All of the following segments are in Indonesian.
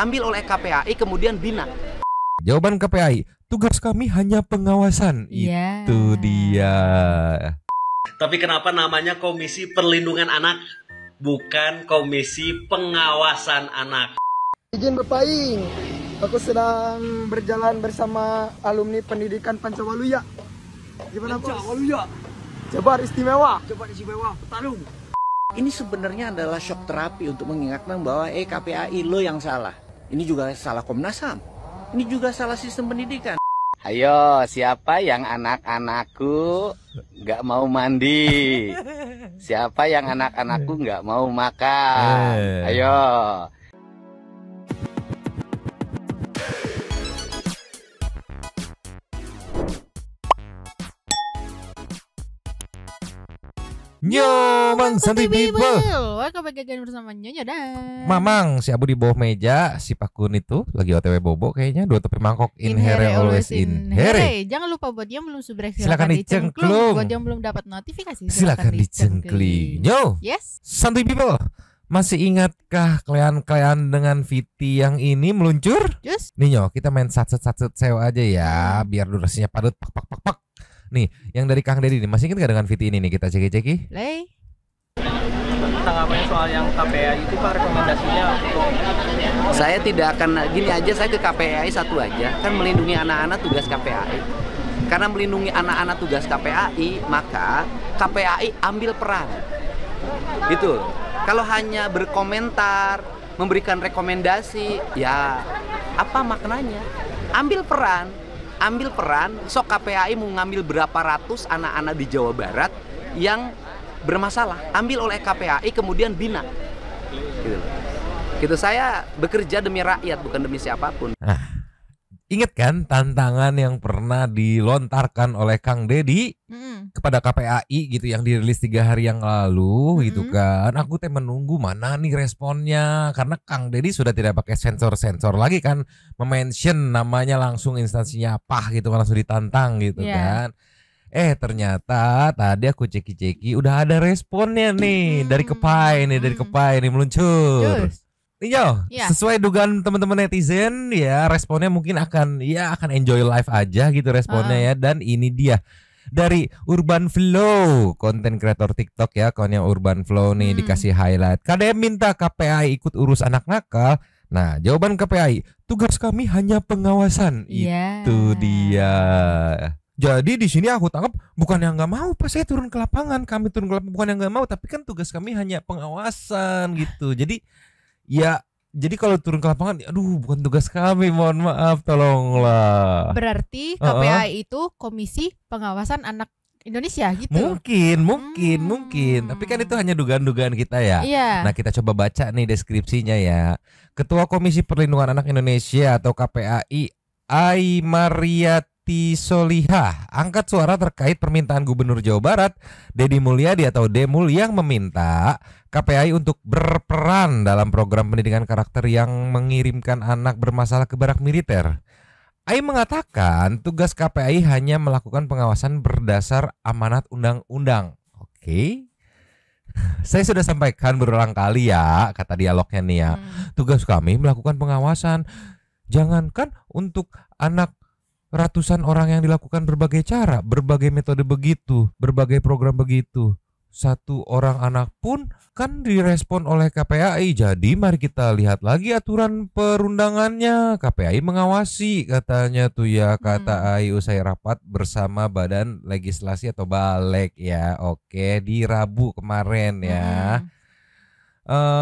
ambil oleh KPAI kemudian bina. Jawaban KPAI, tugas kami hanya pengawasan. Itu dia. Tapi kenapa namanya Komisi Perlindungan Anak, bukan Komisi Pengawasan Anak? Izin berpaing, aku sedang berjalan bersama alumni pendidikan Pancawaluya. Gimana Bos? Pancawaluya. Jabar istimewa. Petarung. Ini sebenarnya adalah shock terapi untuk mengingatkan bahwa KPAI lo yang salah. Ini juga salah Komnas HAM. Ini juga salah sistem pendidikan. Ayo, siapa yang anak-anakku nggak mau mandi? Siapa yang anak-anakku nggak mau makan? Ayo. Nyoman Santuy People. Welcome back again bersama Nyonya dan Mamang, si Abu di bawah meja, si Pakun itu lagi OTW bobo kayaknya, 2 topi mangkok. In here always in here. Jangan lupa buat yang belum subscribe silakan dicengklung. Buat yang belum dapat notifikasi silakan dicengkling. Yo, yes. Santuy People, masih ingatkah kalian dengan VT yang ini meluncur? Yes. Nih Nyo, kita main satset sewa aja ya, biar durasinya padat. Pak. Nih, yang dari Kang Dedi nih, masih ingat gak dengan VT ini nih, kita ceki-ceki? Lay. Tanggapannya soal yang KPAI itu Pak, rekomendasinya untuk... Saya tidak akan, gini aja, saya ke KPAI satu aja, kan melindungi anak-anak tugas KPAI. Karena melindungi anak-anak tugas KPAI, maka KPAI ambil peran. Gitu. Kalau hanya berkomentar, memberikan rekomendasi, ya apa maknanya? Ambil peran, sok KPAI mau ngambil berapa ratus anak-anak di Jawa Barat yang bermasalah, ambil oleh KPAI kemudian bina. Gitu. Saya bekerja demi rakyat, bukan demi siapapun. Nah, ingat kan tantangan yang pernah dilontarkan oleh Kang Dedi kepada KPAI gitu, yang dirilis 3 hari yang lalu gitu kan. Aku menunggu mana nih responnya, karena Kang Dedi sudah tidak pakai sensor lagi kan, mention namanya langsung instansinya apa gitu, langsung ditantang gitu kan. Ternyata tadi aku ceki udah ada responnya nih dari KPAI nih meluncur. Yo, sesuai dugaan teman-teman netizen ya, responnya mungkin akan enjoy live aja gitu responnya ya. Dan ini dia dari Urban Flow, konten kreator TikTok ya, akunnya Urban Flow nih, dikasih highlight. KDM minta KPAI ikut urus anak nakal. Nah, jawaban KPAI, tugas kami hanya pengawasan. Itu dia. Jadi di sini aku tangkap bukan yang nggak mau, pas saya turun ke lapangan, kami turun ke lapangan, bukan yang nggak mau, tapi kan tugas kami hanya pengawasan gitu. Jadi kalau turun ke lapangan, aduh bukan tugas kami, mohon maaf, tolonglah. Berarti KPAI itu Komisi Pengawasan Anak Indonesia gitu. Mungkin. Tapi kan itu hanya dugaan-dugaan kita ya. Nah, kita coba baca nih deskripsinya ya. Ketua Komisi Perlindungan Anak Indonesia atau KPAI, Aimariati Solihah, angkat suara terkait permintaan Gubernur Jawa Barat Deddy Mulyadi atau Demul yang meminta KPAI untuk berperan dalam program pendidikan karakter yang mengirimkan anak bermasalah ke barak militer. Ai mengatakan tugas KPAI hanya melakukan pengawasan berdasar amanat undang-undang. Oke. Saya sudah sampaikan berulang kali ya, kata dialognya nih ya. Tugas kami melakukan pengawasan. Jangankan untuk anak ratusan orang yang dilakukan berbagai cara, berbagai metode begitu, berbagai program begitu. 1 orang anak pun kan direspon oleh KPAI. Jadi mari kita lihat lagi aturan perundangannya. KPAI mengawasi katanya tuh ya, kata Ai usai rapat bersama Badan Legislasi atau Balek ya. Oke, di Rabu kemarin ya.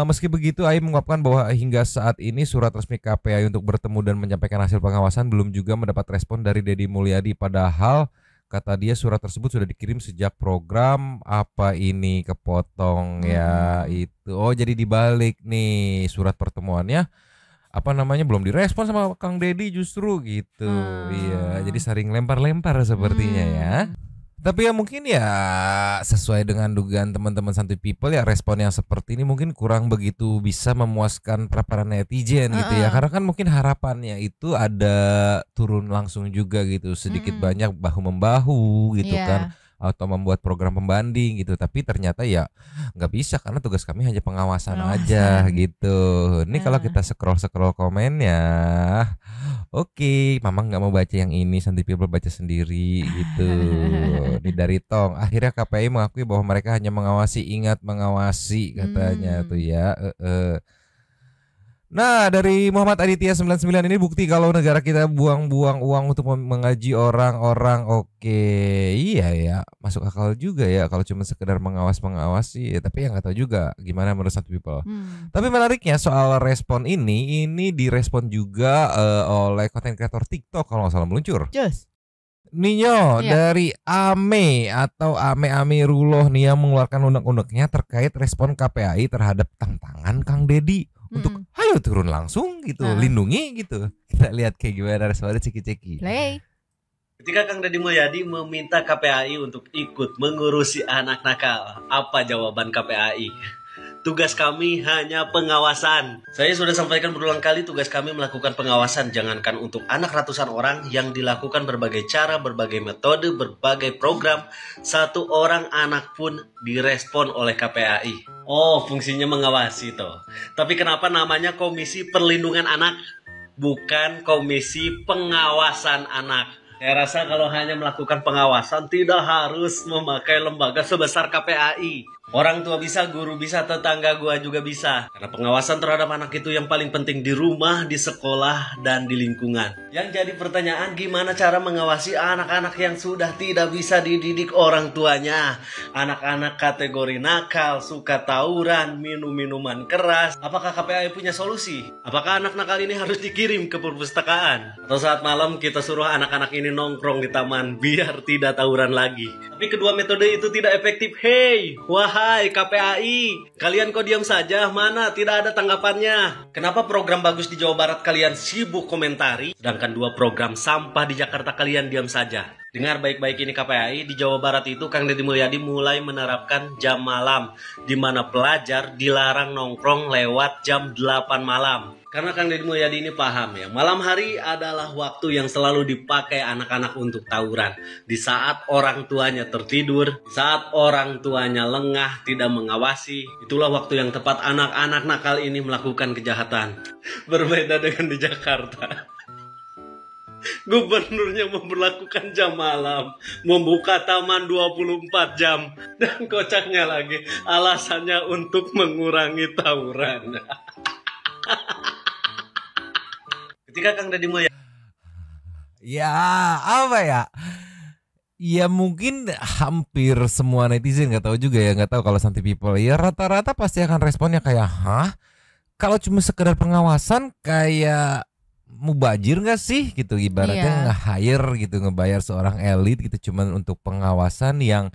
Meski begitu, Ai mengungkapkan bahwa hingga saat ini surat resmi KPAI untuk bertemu dan menyampaikan hasil pengawasan belum juga mendapat respon dari Deddy Mulyadi. Padahal kata dia surat tersebut sudah dikirim sejak program apa ini kepotong ya itu. Oh, jadi dibalik nih surat pertemuannya belum direspon sama Kang Dedi justru gitu. Iya, jadi sering lempar-lempar sepertinya ya. Tapi ya mungkin ya sesuai dengan dugaan teman-teman Santuy People ya, respon yang seperti ini mungkin kurang begitu bisa memuaskan para netizen gitu ya. Karena kan mungkin harapannya itu ada turun langsung juga gitu, sedikit banyak bahu-membahu gitu kan. atau membuat program pembanding gitu. Tapi ternyata ya nggak bisa karena tugas kami hanya pengawasan aja gitu. Ini kalau kita scroll komennya, oke, Mama nggak mau baca yang ini, Santi People baca sendiri gitu. Ini dari Tong. Akhirnya KPI mengakui bahwa mereka hanya mengawasi, ingat mengawasi katanya tuh ya. Nah, dari Muhammad Aditya 99 ini bukti kalau negara kita buang-buang uang untuk mengaji orang-orang. Oke, iya ya, masuk akal juga ya kalau cuma sekedar mengawasi ya, tapi yang nggak tahu juga gimana menurut Santi People. Tapi menariknya soal respon ini direspon juga oleh konten kreator TikTok kalau nggak salah meluncur. Yes. Ninyo dari Ame atau Ame Ruloh nih yang mengeluarkan unek-uneknya terkait respon KPAI terhadap tantangan Kang Deddy untuk ayo turun langsung gitu, lindungi gitu. Kita lihat kayak gimana responnya ceki-ceki. Play. Ketika Kang Deddy Mulyadi meminta KPAI untuk ikut mengurusi anak nakal, apa jawaban KPAI? Tugas kami hanya pengawasan. Saya sudah sampaikan berulang kali tugas kami melakukan pengawasan. Jangankan untuk anak ratusan orang yang dilakukan berbagai cara, berbagai metode, berbagai program. Satu orang anak pun direspon oleh KPAI. Oh, fungsinya mengawasi toh. Tapi kenapa namanya Komisi Perlindungan Anak, bukan Komisi Pengawasan Anak? Saya rasa kalau hanya melakukan pengawasan tidak harus memakai lembaga sebesar KPAI. Orang tua bisa, guru bisa, tetangga gua juga bisa. Karena pengawasan terhadap anak itu yang paling penting di rumah, di sekolah, dan di lingkungan. Yang jadi pertanyaan, gimana cara mengawasi anak-anak yang sudah tidak bisa dididik orang tuanya? Anak-anak kategori nakal, suka tawuran, minum minuman keras. Apakah KPAI punya solusi? Apakah anak nakal ini harus dikirim ke perpustakaan? Atau saat malam kita suruh anak-anak ini nongkrong di taman biar tidak tawuran lagi? Tapi kedua metode itu tidak efektif. Hei, wahai KPAI, kalian kok diam saja? Mana tidak ada tanggapannya? Kenapa program bagus di Jawa Barat kalian sibuk komentari, sedangkan dua program sampah di Jakarta kalian diam saja? Dengar baik-baik ini KPAI, di Jawa Barat itu Kang Deddy Mulyadi mulai menerapkan jam malam, di mana pelajar dilarang nongkrong lewat jam 8 malam. Karena Kang Deddy Mulyadi ini paham ya, malam hari adalah waktu yang selalu dipakai anak-anak untuk tawuran. Di saat orang tuanya tertidur, saat orang tuanya lengah, tidak mengawasi, itulah waktu yang tepat anak-anak nakal ini melakukan kejahatan. Berbeda dengan di Jakarta. Gubernurnya memberlakukan jam malam, membuka taman 24 jam, dan kocaknya lagi alasannya untuk mengurangi tawuran. Ketika Kang Deddy Mulyadi, ya apa ya? Ya mungkin hampir semua netizen nggak tahu juga ya, nggak tahu kalau Santi People ya rata-rata pasti akan responnya kayak hah? Kalau cuma sekedar pengawasan kayak mubazir nggak sih gitu, ibaratnya nge-hire gitu, ngebayar seorang elit gitu cuman untuk pengawasan yang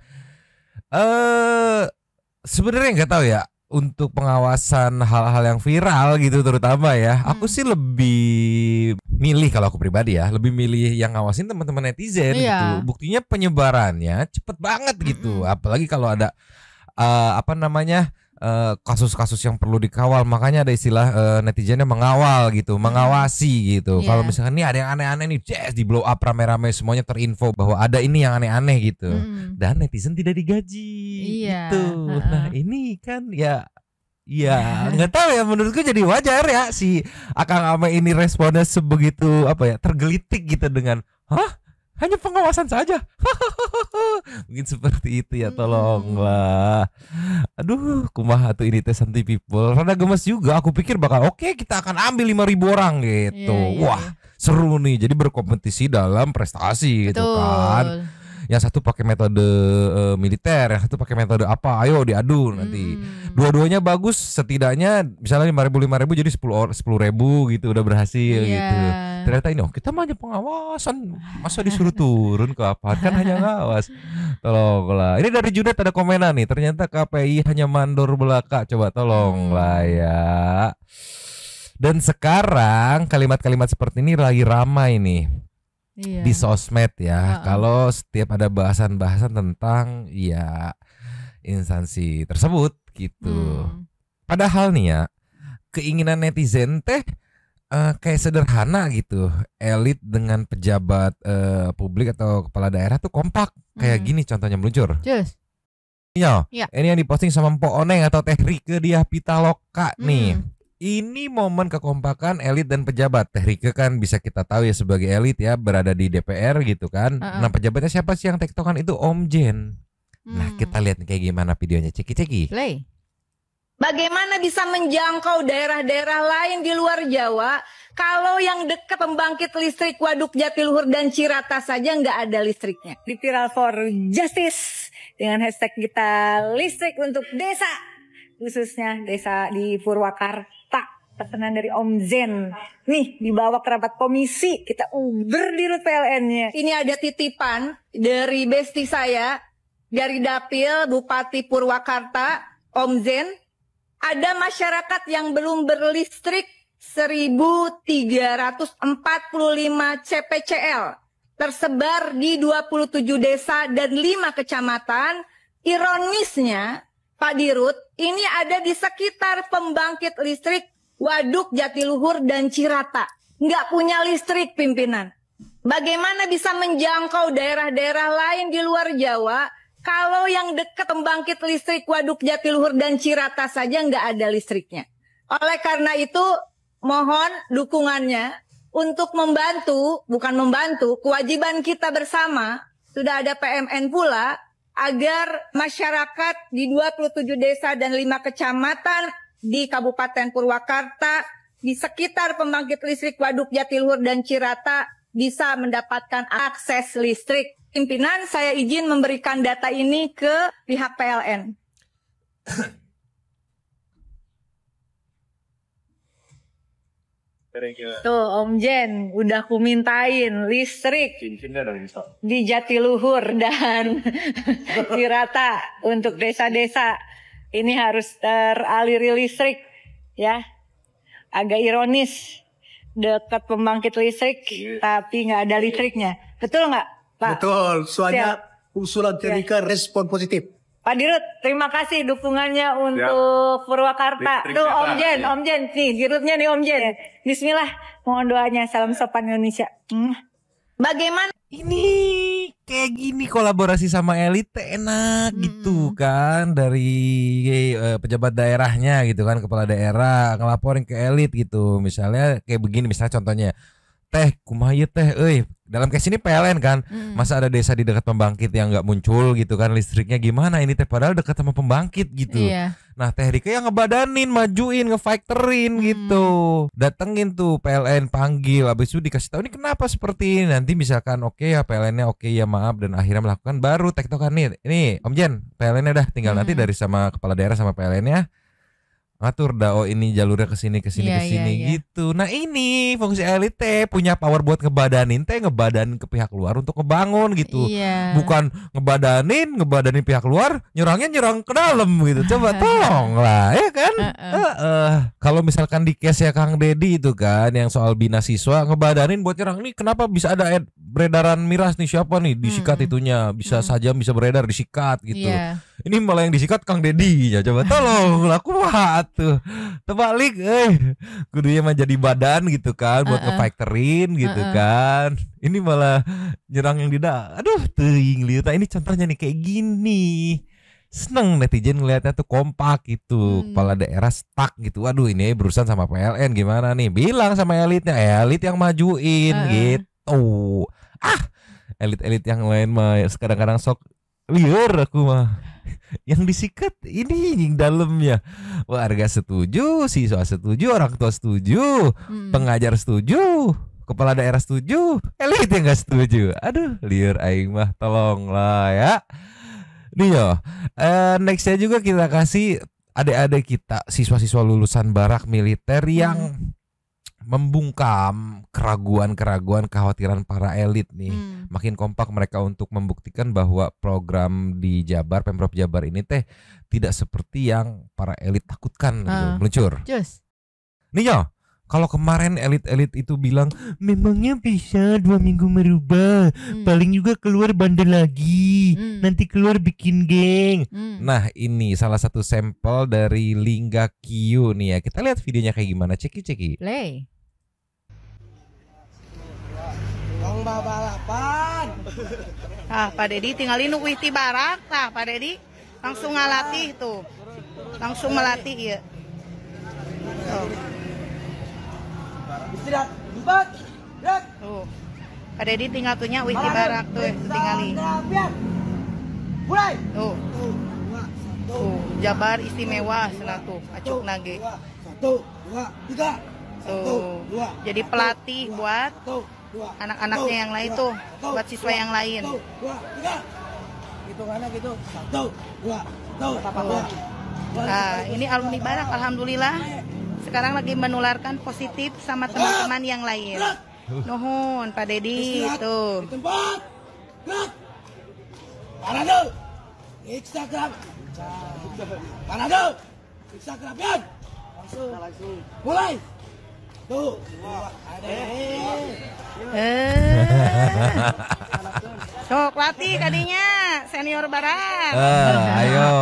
sebenarnya nggak tahu ya, untuk pengawasan hal-hal yang viral gitu terutama ya. Aku sih lebih milih, kalau aku pribadi ya, lebih milih yang ngawasin teman-teman netizen gitu. Buktinya penyebarannya cepet banget gitu. Apalagi kalau ada kasus-kasus yang perlu dikawal, makanya ada istilah netizennya mengawal gitu, mengawasi gitu. Kalau misalkan nih ada yang aneh-aneh nih, di blow up rame-rame, semuanya terinfo bahwa ada ini yang aneh-aneh gitu. Dan netizen tidak digaji gitu. Nah ini kan ya nggak tahu ya, menurutku jadi wajar ya si Akang Ame ini responnya sebegitu tergelitik gitu dengan hanya pengawasan saja. Mungkin seperti itu ya, tolonglah. Aduh, kumaha tuh ini Santi People. Rada gemes juga, aku pikir bakal oke, kita akan ambil 5.000 orang gitu. Wah, seru nih. Jadi berkompetisi dalam prestasi gitu kan. Yang satu pakai metode militer, yang satu pakai metode apa? Ayo diadu nanti. Dua-duanya bagus, setidaknya misalnya 5.000 jadi 10.000 gitu udah berhasil gitu. Ternyata ini kita mah hanya pengawasan, masa disuruh turun ke apa? Kan hanya ngawas. Tolonglah. Ini dari Junet ada komenan nih. Ternyata KPI hanya mandor belaka. Coba tolonglah ya. Dan sekarang kalimat-kalimat seperti ini lagi ramai nih. Di sosmed ya. Kalau setiap ada bahasan-bahasan tentang instansi tersebut gitu. Padahal nih ya, keinginan netizen teh kayak sederhana gitu, elit dengan pejabat publik atau kepala daerah tuh kompak. Kayak gini contohnya meluncur. Just. Iya, ini yang diposting sama Mpok Oneng atau Teh Rike Diah Pitaloka nih. Ini momen kekompakan elit dan pejabat. Teh Rike kan bisa kita tahu ya sebagai elit ya, berada di DPR gitu kan. Nah pejabatnya siapa sih yang tektokan? Itu Om Jen. Nah kita lihat kayak gimana videonya, ceki-ceki. Play. Bagaimana bisa menjangkau daerah-daerah lain di luar Jawa kalau yang dekat pembangkit listrik Waduk Jatiluhur dan Cirata saja nggak ada listriknya? Di Viral for Justice dengan hashtag kita listrik untuk desa, khususnya desa di Purwakarta. Pesanan dari Om Zen. Nih dibawa kerabat komisi, kita uber di rut PLN-nya. Ini ada titipan dari besti saya, dari Dapil Bupati Purwakarta, Om Zen. Ada masyarakat yang belum berlistrik 1.345 CPCL tersebar di 27 desa dan 5 kecamatan. Ironisnya, Pak Dirut, ini ada di sekitar pembangkit listrik Waduk Jatiluhur dan Cirata. Nggak punya listrik pimpinan. Bagaimana bisa menjangkau daerah-daerah lain di luar Jawa kalau yang dekat pembangkit listrik Waduk Jatiluhur dan Cirata saja nggak ada listriknya? Oleh karena itu, mohon dukungannya untuk membantu, bukan membantu, kewajiban kita bersama, sudah ada PMN pula, agar masyarakat di 27 desa dan 5 kecamatan di Kabupaten Purwakarta, di sekitar pembangkit listrik Waduk Jatiluhur dan Cirata bisa mendapatkan akses listrik. Pimpinan, saya izin memberikan data ini ke pihak PLN. Tuh Om Jen, udah kumintain listrik di Jatiluhur dan Cirata untuk desa-desa. Ini harus teraliri listrik ya. Agak ironis, dekat pembangkit listrik tapi nggak ada listriknya. Betul nggak, Pak? Betul, soalnya usulan Terika respon positif. Pak Dirut, terima kasih dukungannya untuk Purwakarta. Tuh Om Jen, nih Dirutnya nih Om Jen. Bismillah, mohon doanya, salam sopan Indonesia. Bagaimana? Ini kayak gini kolaborasi sama elit enak gitu kan, dari pejabat daerahnya gitu kan, kepala daerah ngelaporin ke elit gitu. Misalnya kayak begini, misalnya contohnya, Teh kumaha teh, dalam case ini PLN kan, masa ada desa di dekat pembangkit yang nggak muncul gitu kan, listriknya gimana ini teh, padahal dekat sama pembangkit gitu. Nah Teh Rika yang ngebadanin, majuin, ngefactorin gitu, datengin tuh PLN, panggil, habis itu dikasih tahu ini kenapa seperti ini. Nanti misalkan oke ya PLN-nya oke ya maaf, dan akhirnya melakukan, baru tektokan nih, ini Om Jen PLN-nya dah tinggal nanti dari sama kepala daerah sama PLN-nya ngatur dah, oh ini jalurnya kesini gitu. Nah ini fungsi elit teh punya power buat ngebadanin ke pihak luar untuk ngebangun gitu. Bukan ngebadanin pihak luar, nyerang ke dalam gitu. Coba tolong lah ya kan. Kalau misalkan di case ya Kang Dedi itu kan, yang soal bina siswa, ngebadanin buat nyerang nih, kenapa bisa ada beredaran miras nih, siapa nih disikat itunya, bisa saja bisa beredar disikat gitu. Ini malah yang disikat Kang Dedi ya, coba tolong lah kuat tuh terbalik, kudunya mah jadi badan gitu kan buat ngefactorin gitu kan, ini malah nyerang yang tidak. Aduh teuing lihat. Nah, ini contohnya nih kayak gini, seneng netizen ngeliatnya tuh kompak gitu, kepala daerah stuck gitu. Waduh ini berurusan sama PLN gimana nih, bilang sama elitnya, elit yang majuin gitu. Elit-elit yang lain mah kadang-kadang sok liar aku mah. Yang disikat ini yang dalamnya, warga setuju, siswa setuju, orang tua setuju, pengajar setuju, kepala daerah setuju, elit yang gak setuju. Aduh liar aing mah, tolonglah ya. Nih yo, nextnya juga kita kasih adik-adik kita, siswa-siswa lulusan barak militer yang membungkam keraguan-keraguan, kekhawatiran para elit nih. Makin kompak mereka untuk membuktikan bahwa program di Jabar, Pemprov Jabar ini teh tidak seperti yang para elit takutkan gitu, meluncur. Nih yo, kalau kemarin elit-elit itu bilang memangnya bisa 2 minggu merubah, paling juga keluar bandel lagi, nanti keluar bikin geng. Nah ini salah satu sampel dari Lingga Q nih ya, kita lihat videonya kayak gimana, ceki. Play. Nah, Pak Dedi tinggalin wih ti barak. Nah, Pak Dedi langsung ngalatih tuh. Langsung melatih ya. Tuh. Istirahat. 4. Gerak. Tuh. Pak Dedi tinggal tuhnya wih ti barak tuh tinggalin. Mulai. Tuh. Tuh, Jabar istimewa sana tuh, acuk nage. 1, 2, 3. Tuh. Jadi pelatih buat anak-anaknya yang lain tuh, buat siswa yang lain. 1, 2, 3. Hitungannya gitu. 1, 2, 1. Nah, ini alumni Barak, alhamdulillah. Sekarang lagi menularkan positif sama teman-teman yang lain. Nuhun, Pak Dedi tuh. Di tempat. Gerak. Parade. Instagram. Parade. Instagram. Langsung. Mulai. Tuh. Sok latih kadinya senior Barak. Ayo.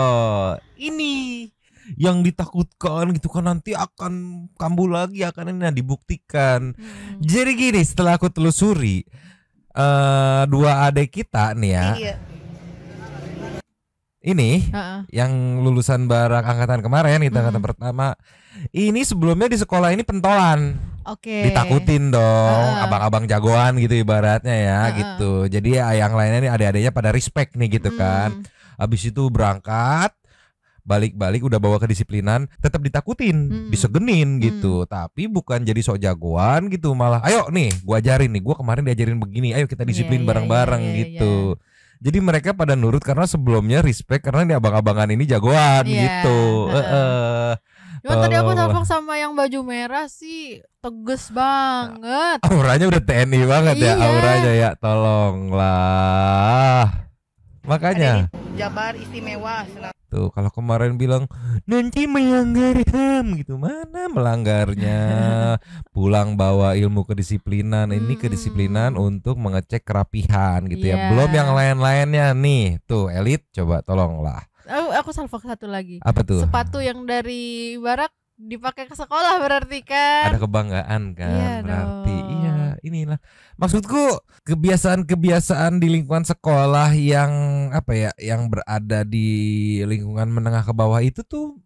Ini yang ditakutkan gitu kan, nanti akan kambuh lagi, akan ini dibuktikan. Jadi gini, setelah aku telusuri dua adik kita nih ya. Iya. Ini yang lulusan Barak angkatan kemarin, itu angkatan pertama. Ini sebelumnya di sekolah ini pentolan. Oke. Ditakutin dong, abang-abang jagoan gitu ibaratnya ya gitu. Jadi ya yang lainnya nih adik-adiknya pada respect nih gitu kan. Habis itu berangkat, balik-balik udah bawa kedisiplinan, tetap ditakutin, disegenin gitu. Tapi bukan jadi sok jagoan gitu, malah ayo nih gua ajarin nih, gua kemarin diajarin begini, ayo kita disiplin bareng-bareng gitu. Jadi mereka pada nurut karena sebelumnya respect karena nih abang-abangan ini jagoan gitu. Cuma tadi aku telepon sama yang baju merah sih tegas banget. Auranya udah TNI banget ya, auranya ya, tolonglah. Makanya Jabar istimewa. Tuh kalau kemarin bilang nanti melanggar HAM gitu, mana melanggarnya? Pulang bawa ilmu kedisiplinan. Ini kedisiplinan untuk mengecek kerapihan gitu ya. Belum yang lain-lainnya nih. Tuh elit, coba tolonglah. Aku salvo satu lagi. Apa tuh? Sepatu yang dari Barak dipakai ke sekolah berarti kan. Ada kebanggaan kan, iya berarti dong. Iya inilah maksudku, kebiasaan-kebiasaan di lingkungan sekolah yang apa ya, yang berada di lingkungan menengah ke bawah itu tuh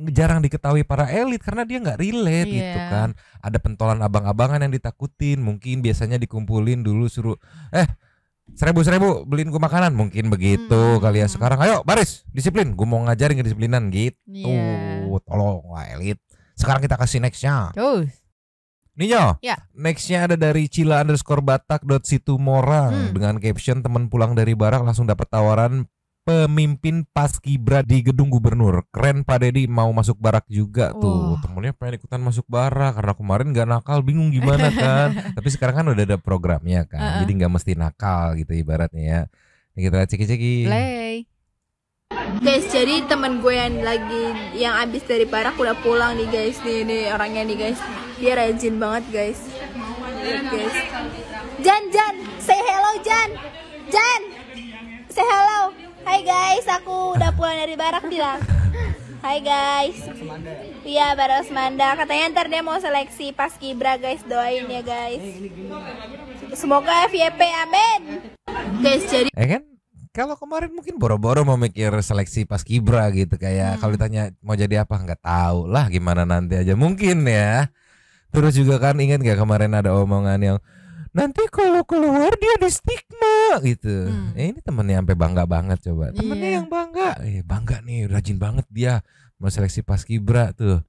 jarang diketahui para elit karena dia nggak relate gitu kan. Ada pentolan abang-abangan yang ditakutin, mungkin biasanya dikumpulin dulu suruh 1.000 beliin gue makanan, mungkin begitu kali ya. Sekarang ayo baris, disiplin, gue mau ngajarin kedisiplinan gitu. Tolonglah elit. Sekarang kita kasih nextnya. Ninyo, nextnya ada dari cila_batak.situmorang dengan caption teman pulang dari Barak langsung dapat tawaran pemimpin Paskibra di gedung gubernur. Keren Pak Dedi, mau masuk Barak juga tuh. Temennya pengen ikutan masuk Barak karena kemarin gak nakal, bingung gimana kan. Tapi sekarang kan udah ada programnya kan, jadi gak mesti nakal gitu ibaratnya ya. Ini kita ceki-ceki. Guys, jadi temen gue yang abis dari Barak udah pulang nih guys. Nih orangnya nih guys, dia rajin banget guys. Lihat guys. Jan, say hello Jan, say hello. Hai guys, aku udah pulang dari Barak bilang. Hai guys. Iya, Barak Semanda. Katanya ntar dia mau seleksi Paskibra guys, doain ya guys. Semoga FYP, amin. Guys, jadi kan kalau kemarin mungkin boro-boro mau mikir seleksi Paskibra gitu, kayak kalau ditanya mau jadi apa nggak tahu lah, gimana nanti aja mungkin ya. Terus juga kan ingat nggak kemarin ada omongan yang nanti kalau keluar dia di stigma gitu. Ini temennya sampai bangga banget coba. Temennya yang bangga, bangga nih, rajin banget dia mau seleksi Paskibra tuh.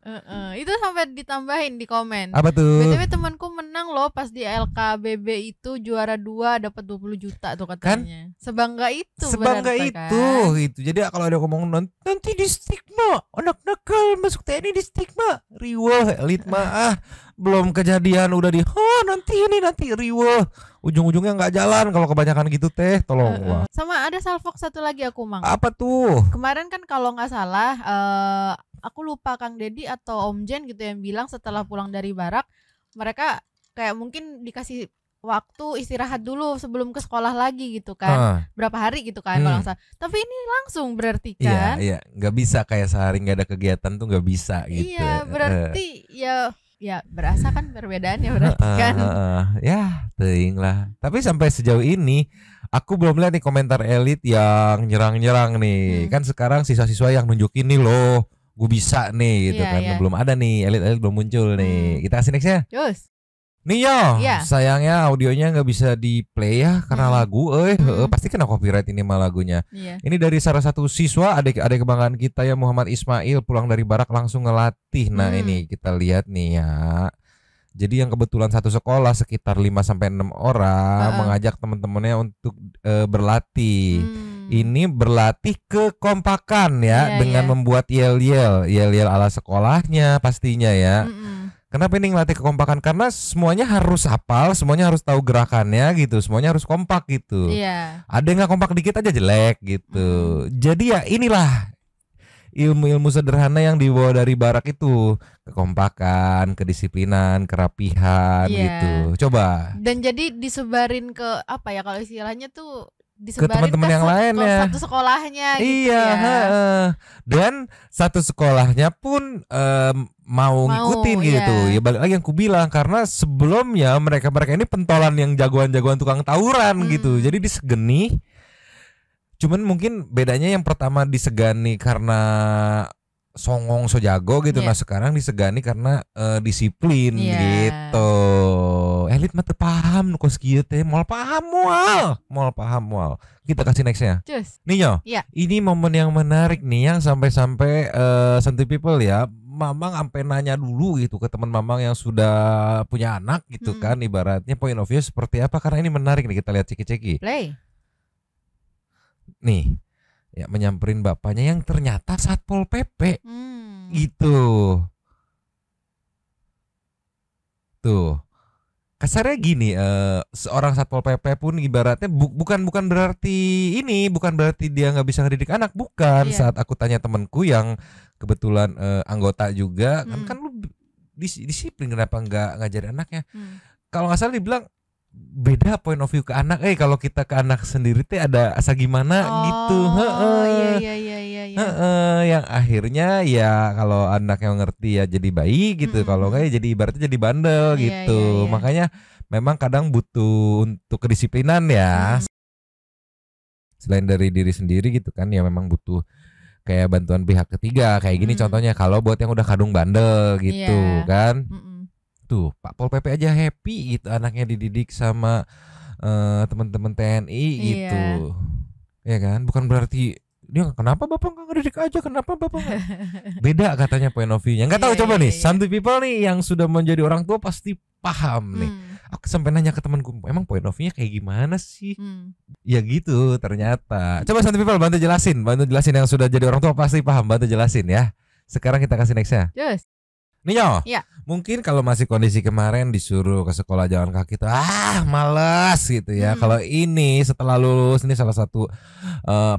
Itu sampai ditambahin di komen. Apa tuh? BTW temanku menang loh pas di LKBB itu juara 2 dapat 20 juta tuh katanya. Kan? Sebangga itu. Sebangga itu kan? Gitu. Jadi kalau ada ngomong nanti di stigma, anak nakal masuk TNI di stigma. Riweh elit mah belum kejadian udah nanti riweh. Ujung-ujungnya nggak jalan kalau kebanyakan gitu teh, tolong. Sama ada salvok satu lagi aku Mang. Apa tuh? Kemarin kan kalau nggak salah aku lupa Kang Dedi atau Om Jen gitu yang bilang setelah pulang dari Barak mereka kayak mungkin dikasih waktu istirahat dulu sebelum ke sekolah lagi gitu kan. Berapa hari gitu kan kalau nggak salah. Tapi ini langsung berarti kan? Iya, nggak bisa kayak sehari nggak ada kegiatan tuh nggak bisa gitu. Iya, berarti ya Ya berasa kan perbedaannya berarti kan. Ya teuing lah. Tapi sampai sejauh ini aku belum lihat nih komentar elit yang nyerang-nyerang nih. Kan sekarang siswa-siswa yang nunjukin nih loh, gue bisa nih gitu kan. Belum ada nih, elit-elit belum muncul nih. Kita kasih nextnya. Cus. Nio, sayangnya audionya nggak bisa di play ya karena lagu. Pasti kena copyright ini mah lagunya. Ini dari salah satu siswa adik kebanggaan kita ya, Muhammad Ismail, pulang dari barak langsung ngelatih. Nah ini kita lihat nih ya. Jadi yang kebetulan satu sekolah sekitar 5-6 orang mengajak teman-temannya untuk berlatih. Ini berlatih kekompakan ya dengan membuat yel-yel ala sekolahnya pastinya ya. Kenapa ini ngelatih kekompakan? Karena semuanya harus hafal, semuanya harus tahu gerakannya gitu, semuanya harus kompak gitu. Ada yang nggak kompak dikit aja jelek gitu. Jadi ya inilah ilmu-ilmu sederhana yang dibawa dari barak itu, kekompakan, kedisiplinan, kerapihan gitu. Coba. Dan jadi disebarin ke apa ya kalau istilahnya tuh disebarin ke teman-teman yang lain ya. Satu sekolahnya gitu ya. Dan satu sekolahnya pun mau ngikutin gitu. Ya balik lagi yang ku bilang, karena sebelumnya mereka ini pentolan yang jagoan-jagoan tukang tawuran gitu. Jadi disegeni. Cuman mungkin bedanya yang pertama disegani karena songong so jago gitu. Nah sekarang disegani karena disiplin gitu. Elit mah paham kos kieu teh, moal paham moal. Kita kasih nextnya. Nio, ini momen yang menarik nih yang sampai-sampai Santuy People ya, Mamang sampai nanya dulu gitu ke teman Mamang yang sudah punya anak gitu kan, ibaratnya point of view seperti apa, karena ini menarik nih, kita lihat ceki-ceki. Play. Nih, ya menyamperin bapaknya yang ternyata Satpol PP. Gitu. Tuh. Kasarnya gini, seorang Satpol PP pun ibaratnya bukan berarti dia nggak bisa ngedidik anak, bukan. Saat aku tanya temanku yang kebetulan anggota juga, kan lu disiplin, kenapa nggak ngajarin anaknya? Kalau nggak salah dibilang beda point of view ke anak. Kalau kita ke anak sendiri teh ada asa gimana gitu. Yang akhirnya ya kalau anaknya ngerti ya jadi baik gitu. Kalau enggak ya jadi ibaratnya jadi bandel gitu. Makanya memang kadang butuh untuk kedisiplinan ya. Selain dari diri sendiri gitu kan, ya memang butuh kayak bantuan pihak ketiga kayak gini contohnya. Kalau buat yang udah kadung bandel gitu kan. Tuh Pak Pol PP aja happy gitu anaknya dididik sama teman-teman TNI gitu. Ya kan, bukan berarti dia kenapa bapak nggak ngedidik aja, kenapa bapak nggak? Beda katanya point of view-nya. Nggak tahu, coba nih Santuy People nih yang sudah menjadi orang tua pasti paham nih. Aku sampai nanya ke temanku, emang point of view-nya kayak gimana sih? Ya gitu ternyata. Coba Santuy People bantu jelasin yang sudah jadi orang tua pasti paham, bantu jelasin ya. Sekarang kita kasih nextnya. Nio, mungkin kalau masih kondisi kemarin disuruh ke sekolah jalan kaki tuh malas gitu ya. Kalau ini setelah lulus, ini salah satu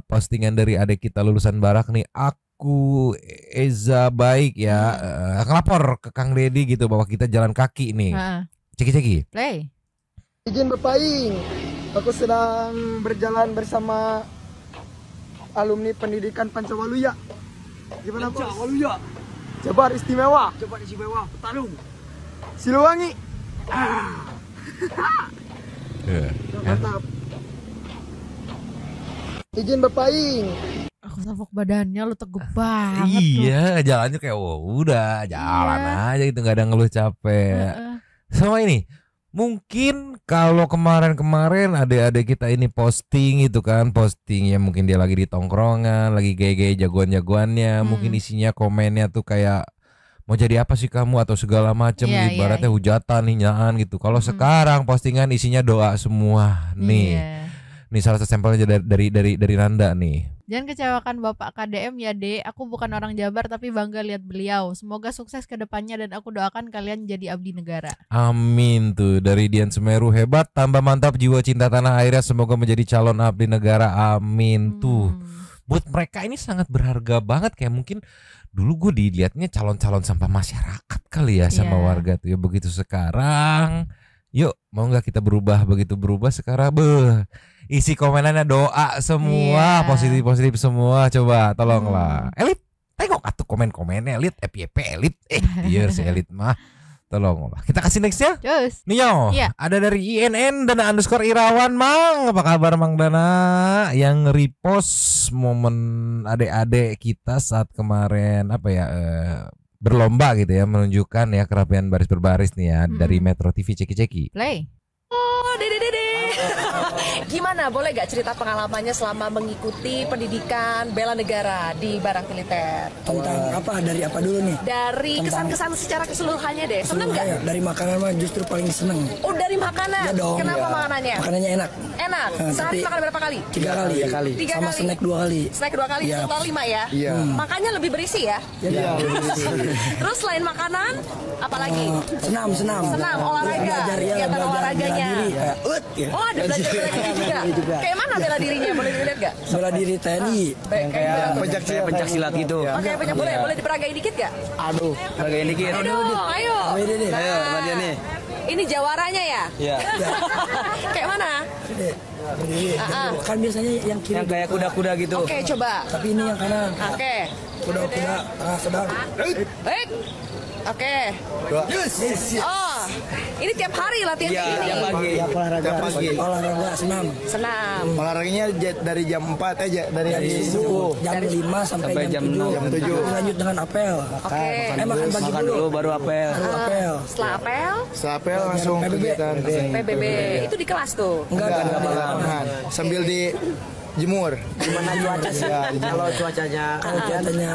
postingan dari adik kita lulusan barak nih, aku Eza baik ya, ngelapor ke Kang Deddy gitu bahwa kita jalan kaki nih. Ceki-ceki. Play. Izin berpaing, aku sedang berjalan bersama alumni pendidikan Pancawaluya. Gimana Bos? Pancawaluya. Jabar Istimewa. Petalung. Siliwangi. Mantap. Izin berpaing. Aku sapok badannya lu teguk banget. Iya, jalannya kayak udah jalan aja gitu, nggak ada ngeluh capek. Sama ini, mungkin kalau kemarin adik-adik kita ini posting itu kan, posting ya mungkin dia lagi di tongkrongan, lagi gaya-gaya jagoan-jagoannya, mungkin isinya komennya tuh kayak mau jadi apa sih kamu atau segala macem, ibaratnya hujatan, hinaan gitu. Kalau sekarang postingan isinya doa semua nih. Nih salah satu sampelnya dari Nanda nih. Jangan kecewakan Bapak KDM ya Dek, aku bukan orang Jabar tapi bangga lihat beliau. Semoga sukses ke depannya dan aku doakan kalian jadi abdi negara. Amin tuh dari Dian Semeru, hebat, tambah mantap jiwa cinta tanah airnya, semoga menjadi calon abdi negara. Amin tuh. Buat mereka ini sangat berharga banget, kayak mungkin dulu gue dilihatnya calon-calon sampah masyarakat kali ya sama warga tuh ya. Begitu sekarang, yuk mau nggak kita berubah, begitu berubah sekarang isi komenannya doa semua, positif semua. Coba tolonglah elit, tengok atuh komen-komennya elit, FYP elit, biar si elit mah Tolong kita kasih next ya. Terus. Nio, ada dari INN dan underscore Irawan. Mang, apa kabar Mang Dana? Yang repost momen adik-adik kita saat kemarin berlomba gitu ya, menunjukkan ya kerapian baris berbaris nih ya dari Metro TV Ceki-Ceki. Play. Oh, Dede. Gimana, boleh gak cerita pengalamannya selama mengikuti pendidikan bela negara di Barak Militer? Tentang apa? Dari apa dulu nih? Dari kesan-kesan secara keseluruhannya deh. Seneng gak? Ya, dari makanan mah justru paling seneng. Oh, dari makanan? Ya dong. Kenapa makanannya? Makanannya enak. Enak? Sehari makan berapa kali? 3 kali. 3 kali. Sama snack 2 kali. Snack 2 kali, total 5 ya? Iya. Makannya lebih berisi ya? Iya. Terus selain makanan, apa lagi? Senam. Senam, olahraga. Belajar Kegiatan olahraganya. Oh, ada belajar bela diri juga. Kayak mana bela dirinya? Boleh dilihat gak? Bela diri TNI. Kayak pencak silat gitu. Oke, boleh diperagain dikit gak? Aduh, peragain dikit. Ayo, ayo. Ayo, Nadia nih. Ini jawaranya ya? Iya. Kayak mana? Kan biasanya yang kiri. Yang kayak kuda-kuda gitu. Oke, coba. Tapi ini yang kanan. Oke. Kuda-kuda tengah sedang. Baik. Oke. Yes. Oh, ini tiap hari latihan kayak gini. Tiap pagi. Olahraga senam. Olahraganya dari jam 4 aja dari subuh. Jam 5 sampai jam 7. Lanjut dengan apel. Oke. Makan pagi dulu baru apel. Setelah apel? Setelah apel langsung kegiatan PBB. Itu di kelas tuh? Enggak di lapangan. Sambil di jemur. Gimana cuaca sih? Kalau cuacanya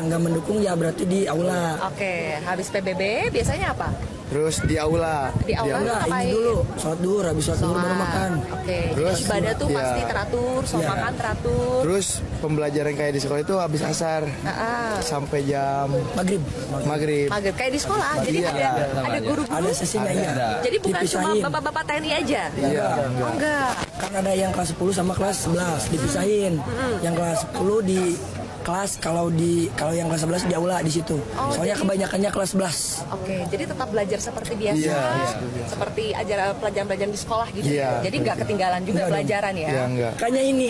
nggak mendukung ya berarti di aula. Oke, habis PBB biasanya apa? Terus di aula. Di aula ini dulu, sholat duhur, habis sholat duhur baru makan. Oke, terus ibadah tuh pasti teratur, sholat makan teratur. Terus pembelajaran kayak di sekolah itu habis asar sampai jam maghrib. Kayak di sekolah, jadi ada guru-guru. Ada sesinya ya. Jadi bukan cuma bapak-bapak TNI aja. Iya. Oh enggak. Kan ada yang kelas 10 sama kelas 11 dipisahin. Yang kelas 10 di kelas, kalau yang kelas 11 di aula di situ. Soalnya kebanyakannya kelas 11. Oke, jadi tetap belajar seperti biasa. Seperti pelajaran-pelajaran di sekolah gitu. Jadi nggak ketinggalan juga pelajaran ya. Iya, enggak. Makanya ini.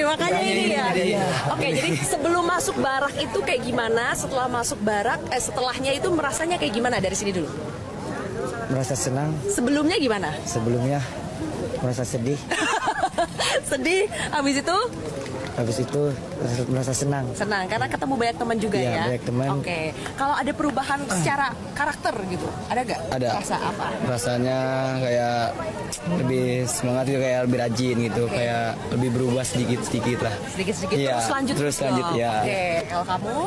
Makanya ini ya. Oke, jadi sebelum masuk barak itu kayak gimana? Setelah masuk barak, setelahnya itu merasanya kayak gimana? Dari sini dulu. Merasa senang. Sebelumnya gimana? Sebelumnya merasa sedih. Sedih. Habis itu merasa senang. Senang karena ketemu banyak teman juga ya. Banyak teman. Oke. Kalau ada perubahan secara karakter gitu, ada gak? Ada. Rasa apa? Rasanya kayak lebih semangat gitu, kayak lebih rajin gitu, kayak lebih berubah sedikit lah. Sedikit-sedikit ya, terus lanjut ya. Oke. Kalau kamu?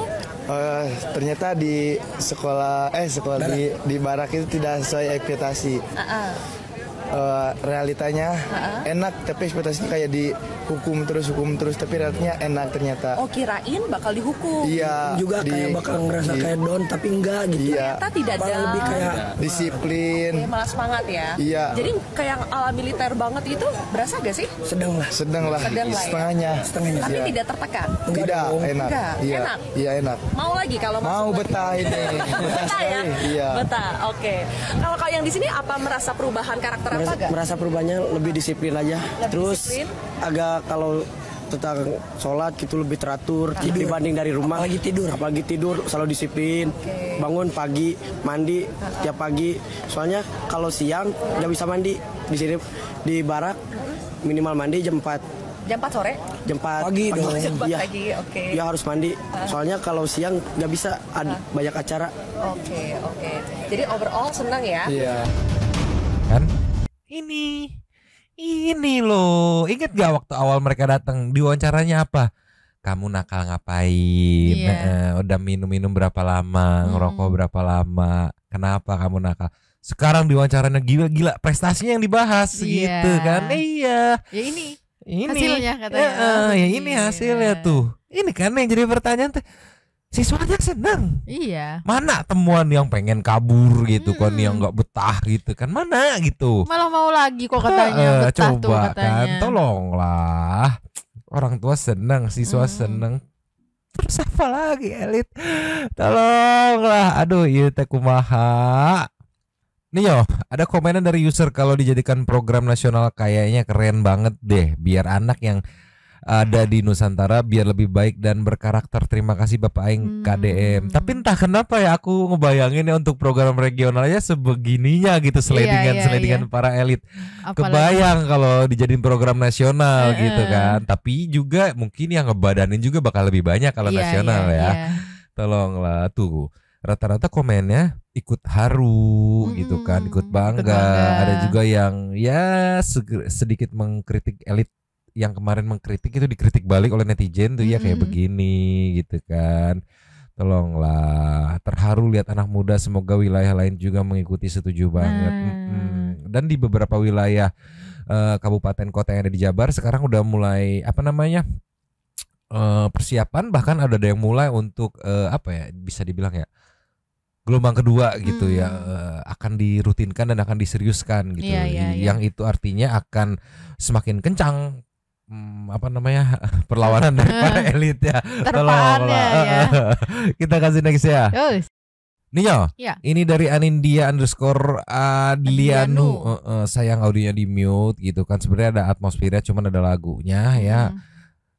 Ternyata di sekolah di barak itu tidak sesuai ekspektasi. Realitanya enak, tapi ekspektasinya kayak hukum terus tapi realitanya enak ternyata. Oh, kirain bakal dihukum. Iya. Juga kayak bakal ngerasa kayak down tapi enggak gitu. Iya. Ternyata tidak ada. Lebih kayak disiplin. Malah semangat ya. Iya. Jadi kayak ala militer banget gitu, berasa gak sih? Sedang lah. Setengahnya. Tapi tidak tertekan. Tidak, enak. Iya. Enak. Iya, enak. Mau lagi kalau mau betah ini. Betah ya? Iya. Betah. Oke. Kalau yang di sini apa merasa perubahan karakter apa gak? Merasa perubahannya lebih disiplin aja. Terus agak kalau tentang sholat gitu lebih teratur dibanding dari rumah. Apalagi tidur selalu disiplin. Bangun pagi, mandi tiap pagi. Soalnya kalau siang nggak bisa mandi. Di sini di barak minimal mandi jam 4. Jam 4 sore? Jam 4 pagi dong. Jam 4 ya. Pagi, oke. Ya harus mandi. Soalnya kalau siang nggak bisa, ada banyak acara. Oke. Jadi overall senang ya? Iya. Kan? Ini loh, inget gak waktu awal mereka datang diwawancaranya apa? Kamu nakal ngapain? Udah minum berapa lama? Ngerokok berapa lama? Kenapa kamu nakal? Sekarang diwawancaranya gila prestasinya yang dibahas gitu kan? Iya. Ya ini hasilnya katanya. Ya ini hasilnya tuh. Ini kan yang jadi pertanyaan tuh. Siswanya senang. Iya. Mana temuan yang pengen kabur gitu kan, yang nggak betah gitu kan, mana gitu. Malah mau lagi kok katanya betah coba tuh katanya. Kan, tolonglah. Orang tua senang, siswa senang. Terus apa lagi elit? Tolonglah. Aduh, ieu teh kumaha. Nih yo, ada komenan dari user kalau dijadikan program nasional kayaknya keren banget deh, biar anak yang ada di Nusantara biar lebih baik dan berkarakter. Terima kasih Bapak Aing KDM. Tapi entah kenapa ya aku ngebayangin ya untuk program regionalnya sebegininya gitu, seledingan para elit. Kebayang kalau dijadiin program nasional gitu kan. Tapi juga mungkin yang ngebadanin juga bakal lebih banyak kalau nasional ya. Tolonglah tuh. Rata-rata komennya ikut haru gitu kan, ikut bangga. Ada juga yang ya sedikit mengkritik elit, yang kemarin mengkritik itu dikritik balik oleh netizen tuh ya kayak begini gitu kan. Tolonglah, terharu lihat anak muda, semoga wilayah lain juga mengikuti, setuju banget. Dan di beberapa wilayah kabupaten kota yang ada di Jabar sekarang udah mulai persiapan, bahkan ada yang mulai untuk bisa dibilang ya gelombang kedua gitu ya, akan dirutinkan dan akan diseriuskan gitu. Yang itu artinya akan semakin kencang perlawanan dari para elit ya. Tolonglah ya. Kita kasih next ya. Ninyo, ini dari Anindia_Adlianu. Sayang audionya di mute gitu kan. Sebenarnya ada atmosfernya, cuman ada lagunya ya.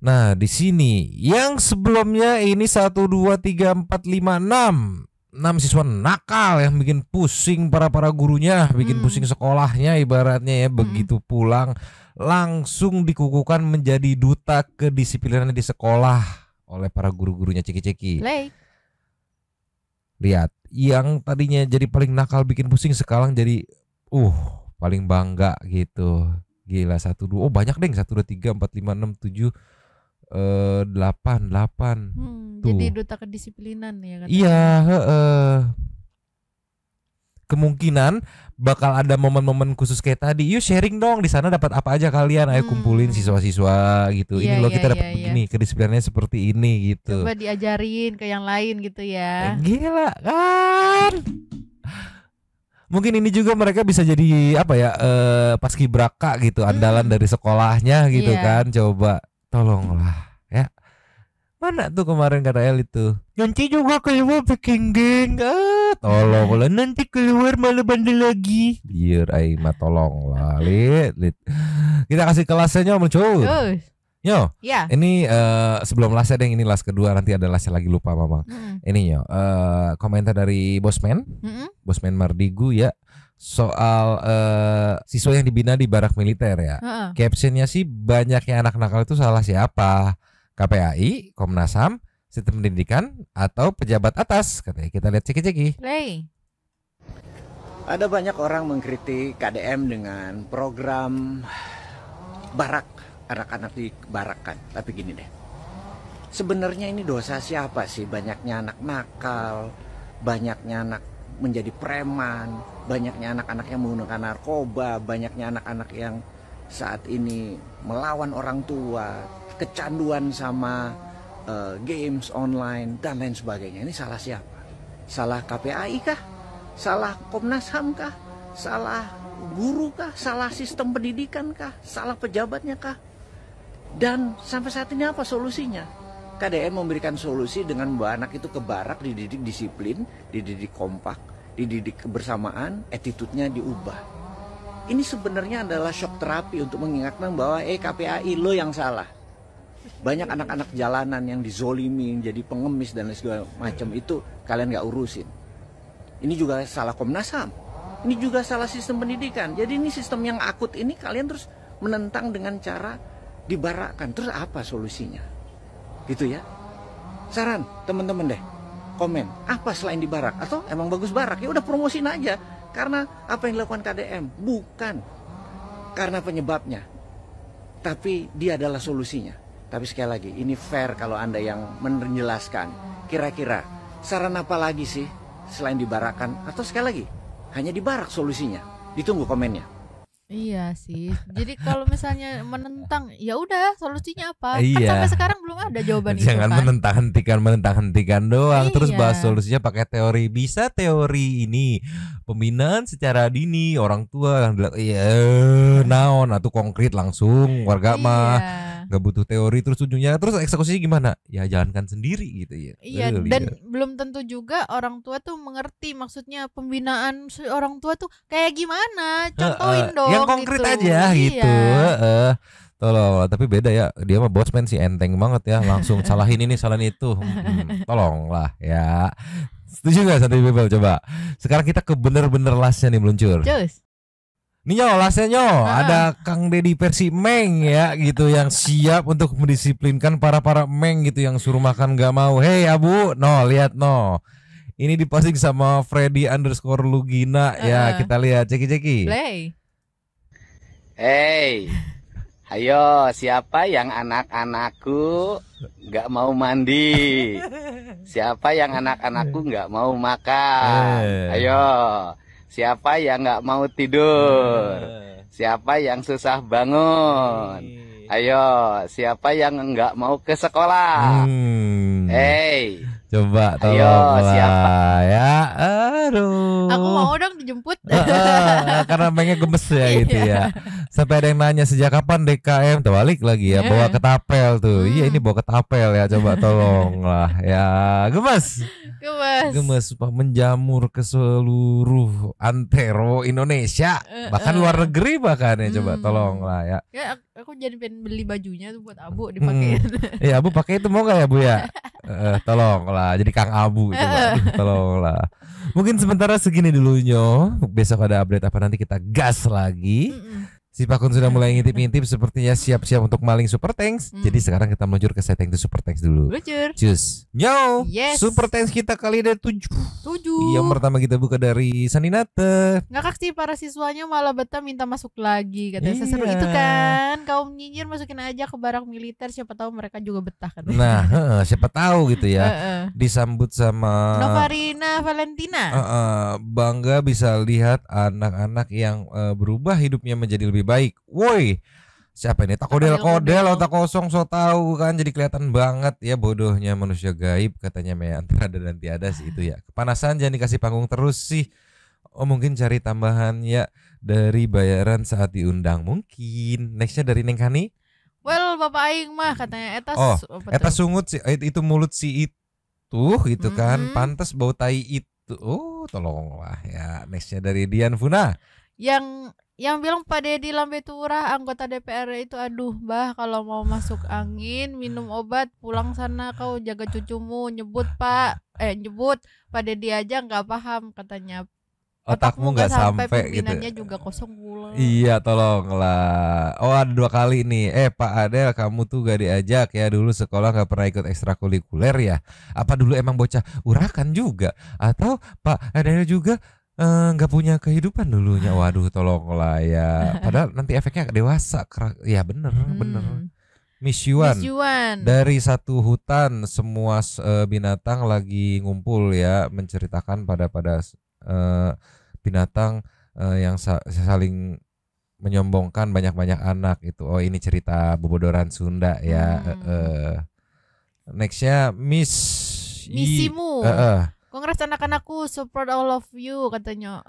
Nah di sini yang sebelumnya ini 1, 2, 3, 4, 5, 6 siswa nakal yang bikin pusing para gurunya, bikin pusing sekolahnya ibaratnya ya. Begitu pulang langsung dikukuhkan menjadi duta kedisiplinan di sekolah oleh para guru-gurunya. Ceki-ceki. Lihat, yang tadinya jadi paling nakal bikin pusing sekarang jadi paling bangga gitu. Gila, 1, 2, banyak deh, 1, 2, 3, 4, 5, 6, 7, 8. Jadi duta kedisiplinan ya kan? Iya, kemungkinan bakal ada momen-momen khusus kayak tadi. Yuk sharing dong, di sana dapat apa aja kalian, ayo kumpulin siswa-siswa gitu. Ini loh kita dapat begini, kedisiplinannya seperti ini gitu. Coba diajarin ke yang lain gitu ya. Gila kan? Mungkin ini juga mereka bisa jadi paskibraka gitu, andalan dari sekolahnya gitu kan. Coba tolonglah ya. Mana tuh kemarin kata El itu, nanti juga keluar bikin geng. Tolonglah, nanti keluar malah bandel lagi. Biar Aima tolonglah. Lit. Kita kasih kelasnya muncul. Yo, ini sebelum lasnya deh, ini las kedua, nanti ada lasnya lagi lupa Mamang. Ini yo, komentar dari Bosman Mardigu ya, soal siswa yang dibina di barak militer ya. Captionnya sih banyaknya anak nakal itu salah siapa? KPAI, Komnas HAM, sistem pendidikan, atau pejabat atas? Katanya. Kita lihat ceki-ceki. Ada banyak orang mengkritik KDM dengan program barak, anak-anak dibarakan. Tapi gini deh, sebenarnya ini dosa siapa sih? Banyaknya anak nakal, banyaknya anak menjadi preman, banyaknya anak-anak yang menggunakan narkoba, banyaknya anak-anak yang saat ini melawan orang tua, kecanduan sama games online dan lain sebagainya. Ini salah siapa? Salah KPAI kah? Salah Komnas HAM kah? Salah guru kah? Salah sistem pendidikan kah? Salah pejabatnya kah? Dan sampai saat ini apa solusinya? KDM memberikan solusi dengan membawa anak itu ke barak, dididik disiplin, dididik kompak, dididik kebersamaan, attitude-nya diubah. Ini sebenarnya adalah shock terapi untuk mengingatkan bahwa KPAI lo yang salah. Banyak anak-anak jalanan yang dizolimin, jadi pengemis dan lain segala macam itu kalian gak urusin. Ini juga salah Komnas HAM. Ini juga salah sistem pendidikan. Jadi ini sistem yang akut ini kalian terus menentang dengan cara dibarakkan. Terus apa solusinya? Gitu ya. Saran teman-teman deh, komen apa selain dibarak, atau emang bagus barak ya udah promosin aja. Karena apa yang dilakukan KDM bukan karena penyebabnya, tapi dia adalah solusinya. Tapi sekali lagi, ini fair kalau Anda yang menjelaskan. Kira-kira saran apa lagi sih selain dibarakan? Atau sekali lagi, hanya dibarak solusinya? Ditunggu komennya. Iya sih. Jadi kalau misalnya menentang, ya udah solusinya apa? Iya. Kan sampai sekarang belum ada jawaban itu Jangan kan. menentang-hentikan doang. Iya. Terus bahas solusinya pakai teori. Bisa teori ini pembinaan secara dini, orang tua yang bilang naon atau konkret langsung warga mah nggak butuh teori, terus ujungnya terus eksekusinya gimana? Ya jalankan sendiri gitu ya. Iya, dan belum tentu juga orang tua tuh mengerti maksudnya pembinaan orang tua tuh kayak gimana. Contohin dong. Yang konkret gitu. aja gitu. Tolong, tapi beda ya. Dia mah bosman sih enteng banget ya. Langsung salahin ini, salahin itu. Tolonglah ya. Setuju gak Santuy People? Coba. Sekarang kita ke bener-bener lastnya nih meluncur. Cus. Nih lastnya ada Kang Deddy versi Meng ya gitu yang siap untuk mendisiplinkan para Meng gitu yang suruh makan gak mau. Hey Abu, lihat ini diposting sama Freddy_Lugina ya, kita lihat ceki. Play. Hey, ayo siapa yang anak-anakku nggak mau mandi? Siapa yang anak-anakku nggak mau makan? Ayo, siapa yang nggak mau tidur? Siapa yang susah bangun? Ayo, siapa yang nggak mau ke sekolah? Hey, coba tolong ayo, siapa? Ya, aduh. Aku mau dong dijemput. Karena Mengnya gemes ya gitu ya. Sampai ada yang nanya sejak kapan DKM terbalik lagi ya, bawa ketapel tuh. Iya ini bawa ketapel ya, coba tolonglah ya. Gemes Pak, menjamur ke seluruh antero Indonesia, bahkan luar negeri bahkan ya, coba tolonglah ya. Ya aku jadi pengen beli bajunya tuh buat Abu dipakai. Iya Abu pakai itu mau nggak ya Bu ya? Tolonglah jadi Kang Abu coba. Tolonglah. Mungkin sementara segini dulunya. Besok ada update apa nanti kita gas lagi. Si Pakun sudah mulai ngintip-ngintip, sepertinya siap-siap untuk maling Super Tanks. Jadi sekarang kita meluncur ke setting itu Super Tanks dulu. Cus. Yes. Super Tanks kita kali ada 7. Yang pertama kita buka dari Saninata. Ngakak sih para siswanya malah betah minta masuk lagi, katanya seseru itu kan. Kaum nyinyir masukin aja ke barak militer, siapa tahu mereka juga betah kan. Nah, siapa tahu gitu ya. Disambut sama Novarina Valentina. Bangga bisa lihat anak-anak yang berubah hidupnya menjadi lebih baik. Woi, siapa ini? Takodel otak kosong so tahu kan, jadi kelihatan banget ya bodohnya manusia gaib, katanya Mea antara ada dan tiada sih itu ya. Kepanasan jangan dikasih panggung terus sih. Oh mungkin cari tambahan ya dari bayaran saat diundang mungkin. Nextnya dari Neng Kani. Well Bapak Aing mah katanya eta sungut sih itu mulut si itu gitu kan, pantas bau tai itu. Oh tolonglah ya. Nextnya dari Dian Funa. Yang bilang Pak Deddy Lambe Turah anggota DPR itu, aduh Bah kalau mau masuk angin minum obat, pulang sana kau jaga cucumu. Nyebut Pak Deddy aja nggak paham katanya. Otakmu nggak sampai pimpinannya gitu. juga kosong pula. Iya tolonglah. Oh ada 2 kali nih. Pak Adel kamu tuh gak diajak ya, dulu sekolah gak pernah ikut ekstrakurikuler ya? Apa dulu emang bocah urakan juga? Atau Pak Adel juga nggak punya kehidupan dulunya? Waduh tolonglah ya. Padahal nanti efeknya dewasa. Ya bener. Miss Yuan dari satu hutan, semua binatang lagi ngumpul ya, menceritakan pada binatang yang saling menyombongkan banyak anak itu. Oh ini cerita bobodoran Sunda ya. Nextnya Misimu. Kongres anak-anakku, support all of you katanya.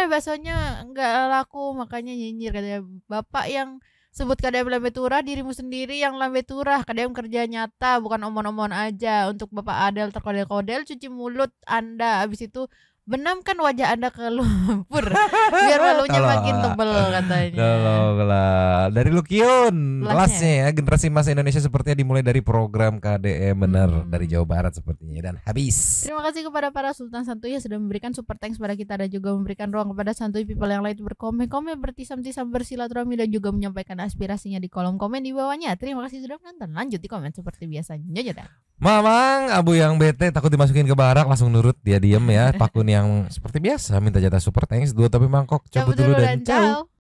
Bahasanya nggak laku makanya nyinyir katanya. Bapak yang sebut KDM Lambe Turah, dirimu sendiri yang Lambe Turah. KDM kerja nyata bukan omon-omon aja. Untuk Bapak Adel terkodel-kodel, cuci mulut Anda, abis itu benamkan wajah Anda ke lumpur biar malunya makin tebel katanya. Tolonglah. Dari Lukiun, lastnya ya, generasi masa Indonesia sepertinya dimulai dari program KDM bener dari Jawa Barat sepertinya, dan habis. Terima kasih kepada para Sultan Santuy yang sudah memberikan super thanks pada kita dan juga memberikan ruang kepada Santuy People yang lain berkomen-komen, bertisam-tisam, bersilaturahmi dan juga menyampaikan aspirasinya di kolom komen di bawahnya. Terima kasih sudah menonton. Lanjut di komen seperti biasanya. Mamang, Abu yang bete takut dimasukin ke barak langsung nurut, dia diem ya. Pakun yang seperti biasa minta jatah super thanks 2 topi mangkok, cabut dulu dan ciao.